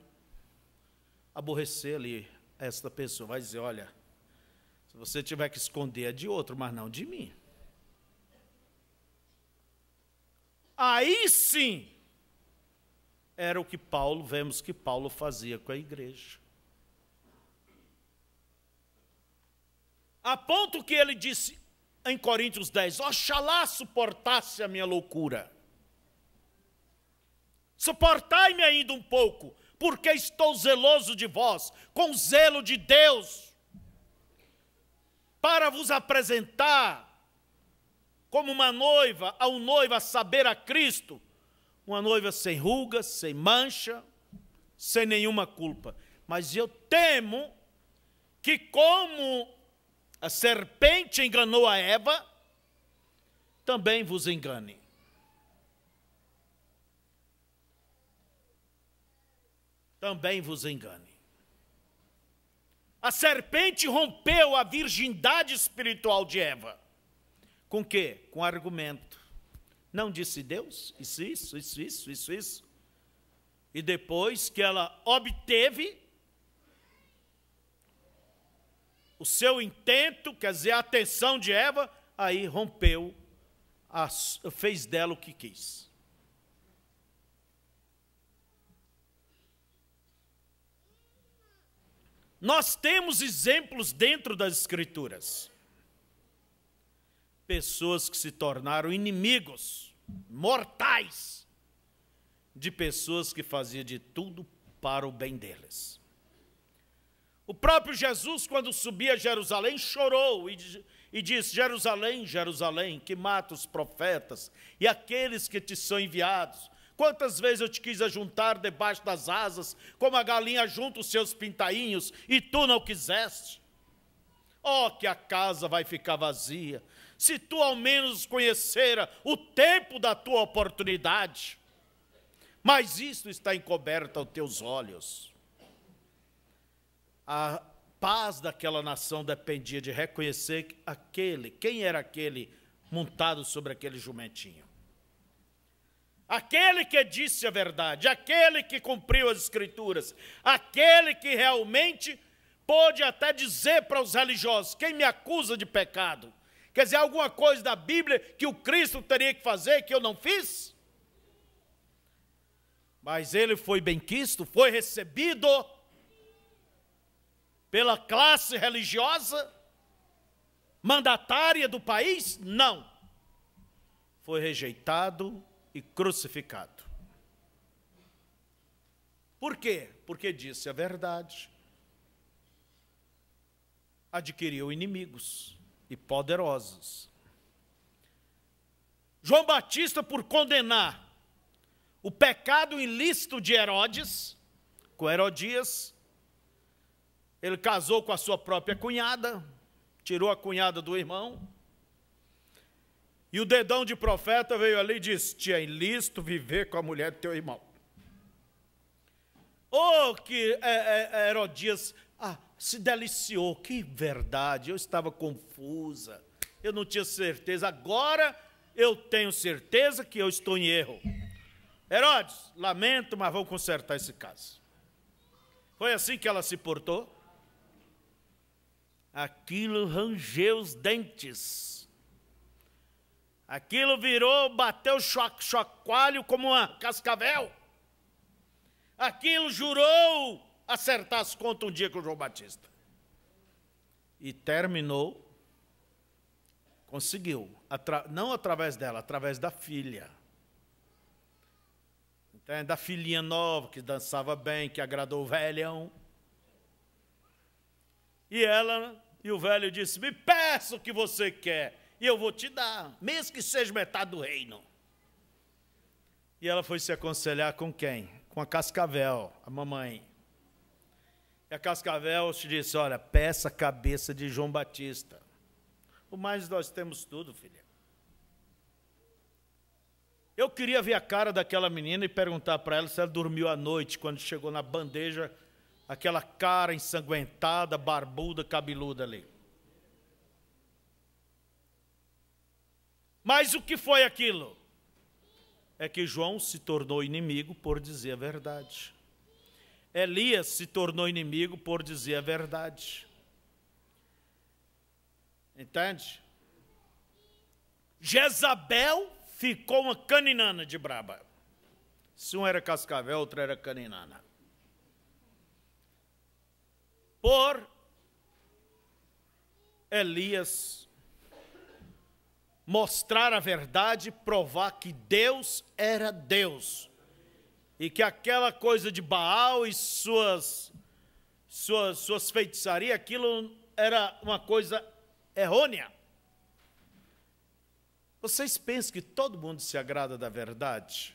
aborrecer ali esta pessoa, vai dizer, olha, se você tiver que esconder é de outro, mas não de mim. Aí sim, era o que vemos que Paulo fazia com a igreja. A ponto que ele disse em Coríntios 10, oxalá suportasse a minha loucura. Suportai-me ainda um pouco, porque estou zeloso de vós, com zelo de Deus, para vos apresentar como uma noiva, a um noivo a saber a Cristo, uma noiva sem rugas, sem mancha, sem nenhuma culpa. Mas eu temo que como a serpente enganou a Eva, também vos engane. Também vos engane. A serpente rompeu a virgindade espiritual de Eva. Com quê? Com argumento. Não disse Deus? Isso. E depois que ela obteve o seu intento, quer dizer, a atenção de Eva, aí rompeu, fez dela o que quis. Nós temos exemplos dentro das Escrituras. Pessoas que se tornaram inimigos, mortais, de pessoas que faziam de tudo para o bem deles. O próprio Jesus, quando subia a Jerusalém, chorou e disse, Jerusalém, Jerusalém, que mata os profetas e aqueles que te são enviados. Quantas vezes eu te quis ajuntar debaixo das asas, como a galinha junta os seus pintainhos, e tu não quiseste? Oh, que a casa vai ficar vazia, se tu ao menos conhecera o tempo da tua oportunidade. Mas isto está encoberto aos teus olhos. A paz daquela nação dependia de reconhecer quem era aquele montado sobre aquele jumentinho. Aquele que disse a verdade, aquele que cumpriu as Escrituras, aquele que realmente pôde até dizer para os religiosos, quem me acusa de pecado? Quer dizer, alguma coisa da Bíblia que o Cristo teria que fazer que eu não fiz? Mas ele foi benquisto, foi recebido pela classe religiosa, mandatária do país? Não. Foi rejeitado e crucificado. Por quê? Porque disse a verdade. Adquiriu inimigos e poderosos. João Batista, por condenar o pecado ilícito de Herodes, com Herodias, ele casou com a sua própria cunhada, tirou a cunhada do irmão, e o dedão de profeta veio ali e disse, te é ilícito viver com a mulher do teu irmão. Oh, que Herodias se deliciou, que verdade, eu estava confusa, eu não tinha certeza, agora eu tenho certeza que eu estou em erro. Herodes, lamento, mas vamos consertar esse caso. Foi assim que ela se portou? Aquilo rangeu os dentes. Aquilo virou, bateu chocalho como uma cascavel. Aquilo jurou acertar as contas um dia com o João Batista. E terminou Conseguiu. Não através dela, através da filha. Entende? Da filhinha nova, que dançava bem, que agradou o velhão. E o velho disse, me peça o que você quer, e eu vou te dar, mesmo que seja metade do reino. E ela foi se aconselhar com quem? Com a Cascavel, a mamãe. E a Cascavel te disse, olha, peça a cabeça de João Batista. O mais nós temos tudo, filha. Eu queria ver a cara daquela menina e perguntar para ela se ela dormiu à noite, quando chegou na bandeja, aquela cara ensanguentada, barbuda, cabeluda ali. Mas o que foi aquilo? É que João se tornou inimigo por dizer a verdade. Elias se tornou inimigo por dizer a verdade. Entende? Jezabel ficou uma caninana de braba. Se um era cascavel, outro era caninana. Por Elias mostrar a verdade, provar que Deus era Deus. E que aquela coisa de Baal e suas feitiçarias, aquilo era uma coisa errônea. Vocês pensam que todo mundo se agrada da verdade?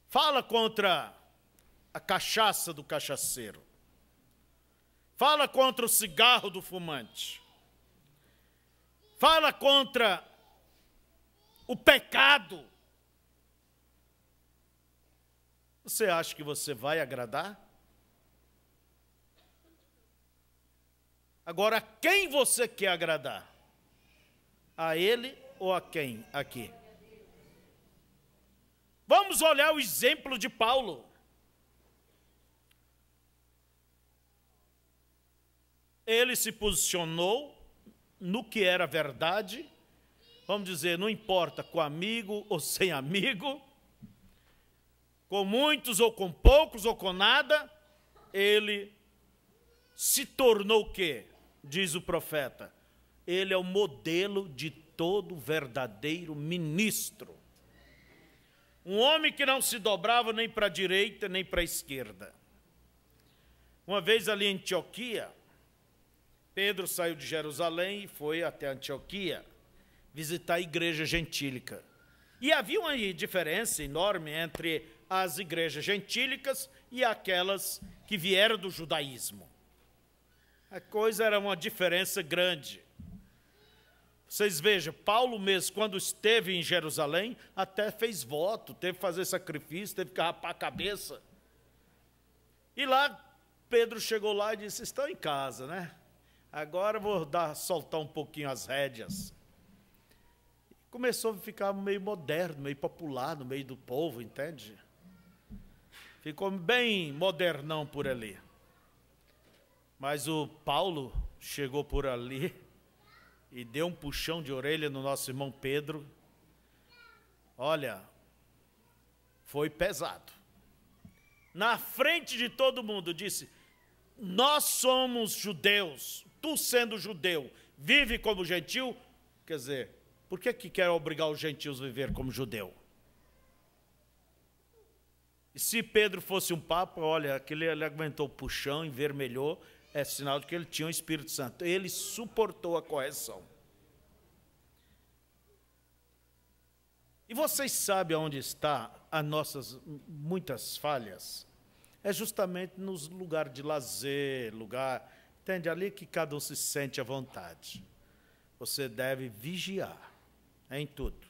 Fala contra a cachaça do cachaceiro. Fala contra o cigarro do fumante. Fala contra o pecado. Você acha que você vai agradar? Agora, a quem você quer agradar? A ele ou a quem aqui? Vamos olhar o exemplo de Paulo. Ele se posicionou no que era verdade, vamos dizer, não importa com amigo ou sem amigo, com muitos ou com poucos ou com nada, ele se tornou o quê? Diz o profeta. Ele é o modelo de todo verdadeiro ministro. Um homem que não se dobrava nem para a direita nem para a esquerda. Uma vez ali em Antioquia, Pedro saiu de Jerusalém e foi até Antioquia visitar a igreja gentílica. E havia uma diferença enorme entre as igrejas gentílicas e aquelas que vieram do judaísmo. A coisa era uma diferença grande. Vocês vejam, Paulo mesmo, quando esteve em Jerusalém, até fez voto, teve que fazer sacrifício, teve que rapar a cabeça. E lá, Pedro chegou lá e disse, estão em casa, né? Agora eu vou soltar um pouquinho as rédeas. Começou a ficar meio moderno, meio popular no meio do povo, entende? Ficou bem modernão por ali. Mas o Paulo chegou por ali e deu um puxão de orelha no nosso irmão Pedro. Olha, foi pesado. Na frente de todo mundo disse, nós somos judeus, tu sendo judeu, vive como gentil. Quer dizer, por que quer obrigar os gentios a viver como judeu? E se Pedro fosse um papa, olha, ele aguentou o puxão, envermelhou, é sinal de que ele tinha o Espírito Santo. Ele suportou a correção. E vocês sabem onde está as nossas muitas falhas? É justamente nos lugares de lazer, entende? Ali que cada um se sente à vontade. Você deve vigiar em tudo.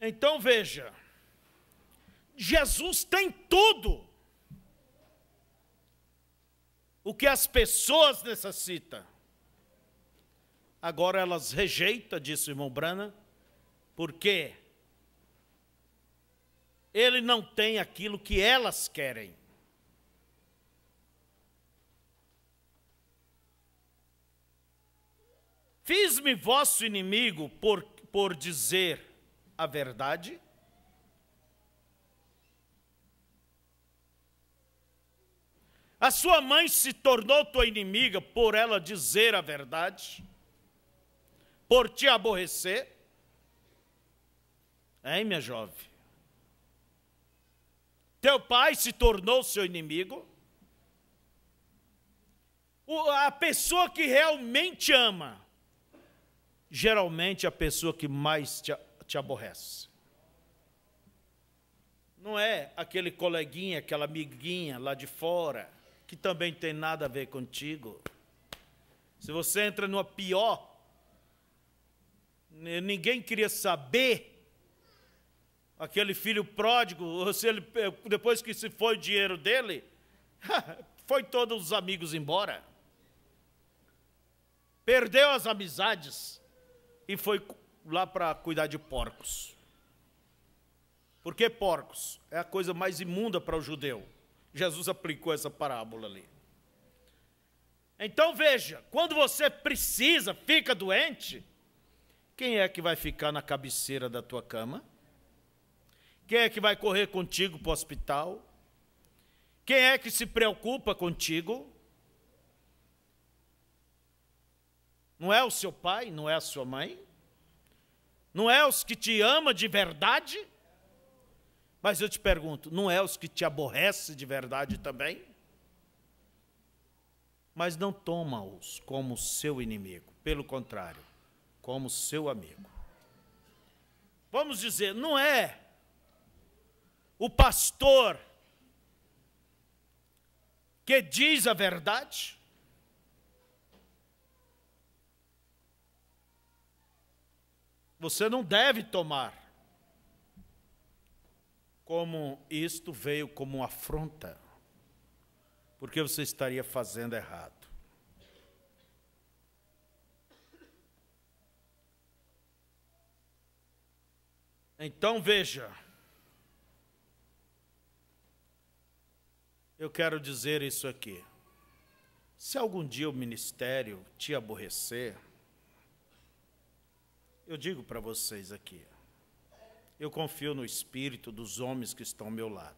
Então veja, Jesus tem tudo o que as pessoas necessitam. Agora elas rejeitam, disse o irmão Branham, porque ele não tem aquilo que elas querem. Fiz-me vosso inimigo por dizer a verdade? A sua mãe se tornou tua inimiga por ela dizer a verdade? Por te aborrecer? Hein, minha jovem? Teu pai se tornou seu inimigo? A pessoa que realmente ama, geralmente é a pessoa que mais te aborrece. Não é aquele coleguinha, aquela amiguinha lá de fora, que também tem nada a ver contigo. Se você entra numa pior, ninguém queria saber, aquele filho pródigo, se ele, depois que se foi o dinheiro dele, foi todos os amigos embora. Perdeu as amizades e foi lá para cuidar de porcos. Por que porcos? É a coisa mais imunda para o judeu. Jesus aplicou essa parábola ali. Então veja, quando você precisa, fica doente, quem é que vai ficar na cabeceira da tua cama? Quem é que vai correr contigo para o hospital? Quem é que se preocupa contigo? Não é o seu pai? Não é a sua mãe? Não é os que te ama de verdade? Mas eu te pergunto, não é os que te aborrece de verdade também? Mas não toma-os como seu inimigo, pelo contrário, como seu amigo. Vamos dizer, não é o pastor que diz a verdade? Você não deve tomar como isto veio como uma afronta, porque você estaria fazendo errado. Então veja, eu quero dizer isso aqui. Se algum dia o ministério te aborrecer, eu digo para vocês aqui, eu confio no espírito dos homens que estão ao meu lado.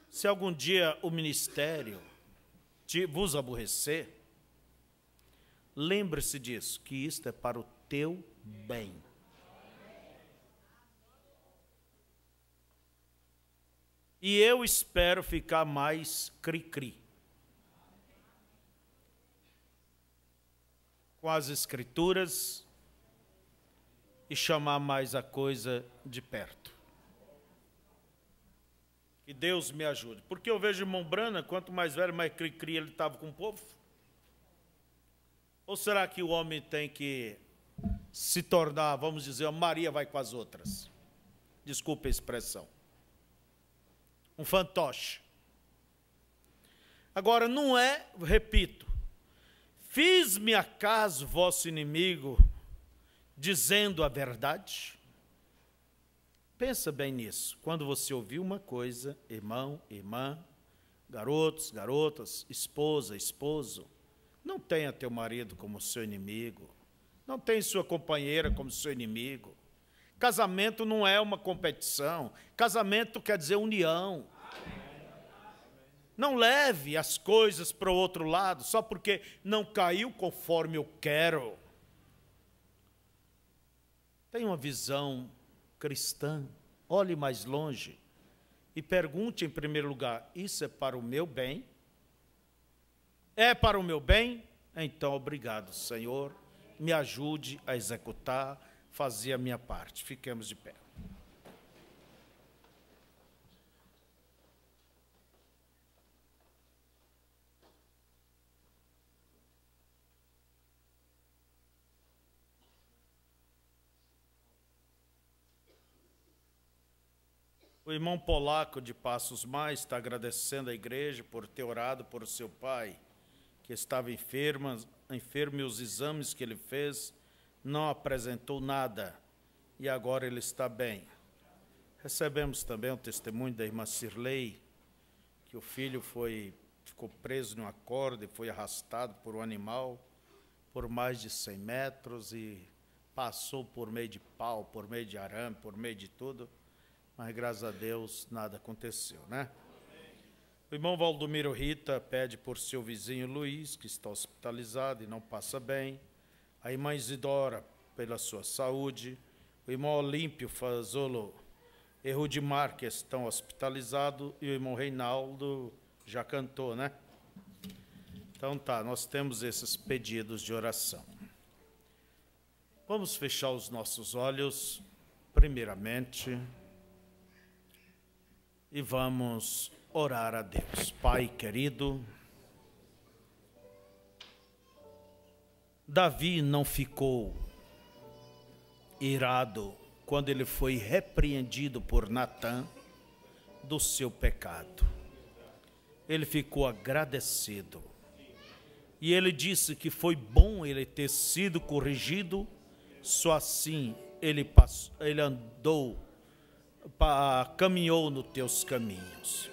Se algum dia o ministério vos aborrecer, lembre-se disso, que isto é para o teu bem. E eu espero ficar mais cri-cri com as escrituras e chamar mais a coisa de perto. Que Deus me ajude. Porque eu vejo o irmão Brana, quanto mais velho, mais cri-cri ele estava com o povo. Ou será que o homem tem que se tornar, vamos dizer, a Maria vai com as outras? Desculpe a expressão. Um fantoche. Agora, não é, repito, fiz-me acaso vosso inimigo dizendo a verdade? Pensa bem nisso. Quando você ouvir uma coisa, irmão, irmã, garotos, garotas, esposa, esposo, não tenha teu marido como seu inimigo. Não tenha sua companheira como seu inimigo. Casamento não é uma competição. Casamento quer dizer união. Não leve as coisas para o outro lado só porque não caiu conforme eu quero. Tenha uma visão cristã, olhe mais longe e pergunte em primeiro lugar, isso é para o meu bem? É para o meu bem? Então, obrigado, Senhor, me ajude a executar, fazer a minha parte. Fiquemos de pé. O irmão polaco de Passos Mais está agradecendo à igreja por ter orado por seu pai, que estava enfermo e os exames que ele fez não apresentou nada, e agora ele está bem. Recebemos também o testemunho da irmã Cirlei, que o filho ficou preso numa corda e foi arrastado por um animal por mais de 100 metros e passou por meio de pau, por meio de arame, por meio de tudo. Mas, graças a Deus, nada aconteceu, né? O irmão Valdomiro Rita pede por seu vizinho Luiz, que está hospitalizado e não passa bem. A irmã Isidora, pela sua saúde. O irmão Olímpio Fazolo e Rudimar, que estão hospitalizados. E o irmão Reinaldo já cantou, né? Então tá, nós temos esses pedidos de oração. Vamos fechar os nossos olhos, primeiramente, e vamos orar a Deus. Pai querido, Davi não ficou irado quando ele foi repreendido por Natã do seu pecado. Ele ficou agradecido. E ele disse que foi bom ele ter sido corrigido, só assim ele caminhou nos teus caminhos.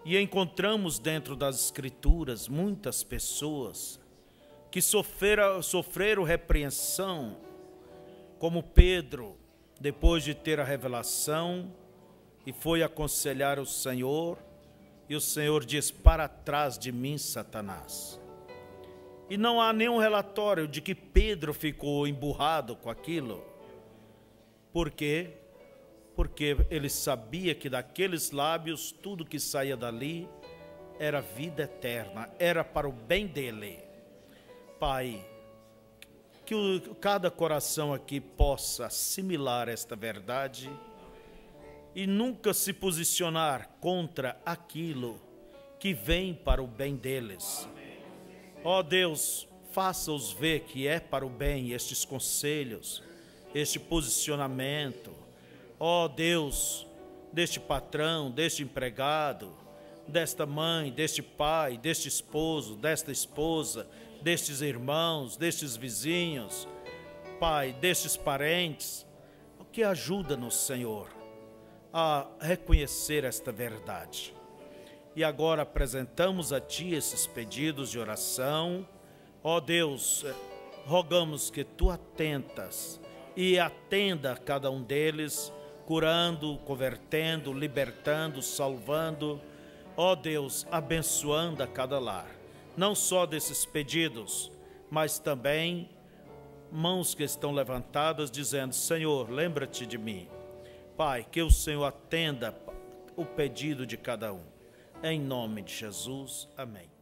E encontramos dentro das Escrituras muitas pessoas que sofreram repreensão, como Pedro, depois de ter a revelação, e foi aconselhar o Senhor, e o Senhor diz: para trás de mim, Satanás. E não há nenhum relatório de que Pedro ficou emburrado com aquilo. Por quê? Porque ele sabia que daqueles lábios, tudo que saía dali era vida eterna, era para o bem dele. Pai, que cada coração aqui possa assimilar esta verdade e nunca se posicionar contra aquilo que vem para o bem deles. Ó Deus, faça-os ver que é para o bem estes conselhos, este posicionamento. Ó Deus, deste patrão, deste empregado, desta mãe, deste pai, deste esposo, desta esposa, destes irmãos, destes vizinhos, Pai, destes parentes, que ajuda-nos, Senhor, a reconhecer esta verdade. E agora apresentamos a Ti esses pedidos de oração. Ó Deus, rogamos que Tu atentas e atenda a cada um deles, curando, convertendo, libertando, salvando. Ó Deus, abençoando a cada lar. Não só desses pedidos, mas também mãos que estão levantadas dizendo: Senhor, lembra-te de mim. Pai, que o Senhor atenda o pedido de cada um. Em nome de Jesus, amém.